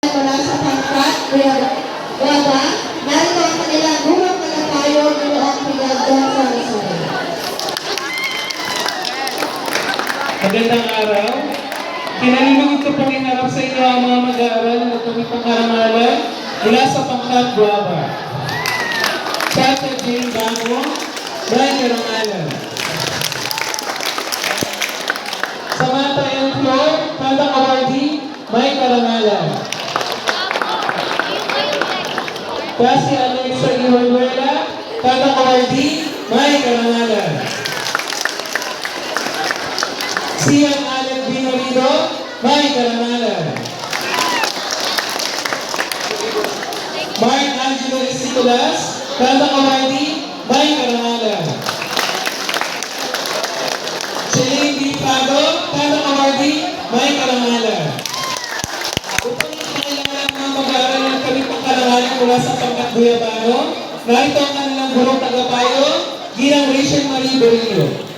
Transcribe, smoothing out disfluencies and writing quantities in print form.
Mula sa pangkat, Guada, narito ang kanilang gurong tagapayo Ginoong Miguel Johnson Rizal. Magandang araw. Kinalulugod ko pong iharap sa inyo ang mga mag-aaral na nagpapitang karangalan mula sa pangkat Guava. Chacha Jane Bango, Brian Karangalan. Samantha M. Flor, Kanda Awardee, Mike Karangalan. Kasi Alexa Iwanuela, Kanda Awardee, Mike Karangalan. Sian Alec Binorido, Mike Karangalan. Mark Angelo Esquipulas, Kanda Awardee, Mike Karangalan. Celine D. Prado, Kanda Awardee, Mike Karangalan. Upang ikinailangan ng mga mag-aaral ng kalitang karangalan mula sa pangkat Guyabano, narito ang kanilang gurong tagapayo, Ginang Rachel Marie Berillo.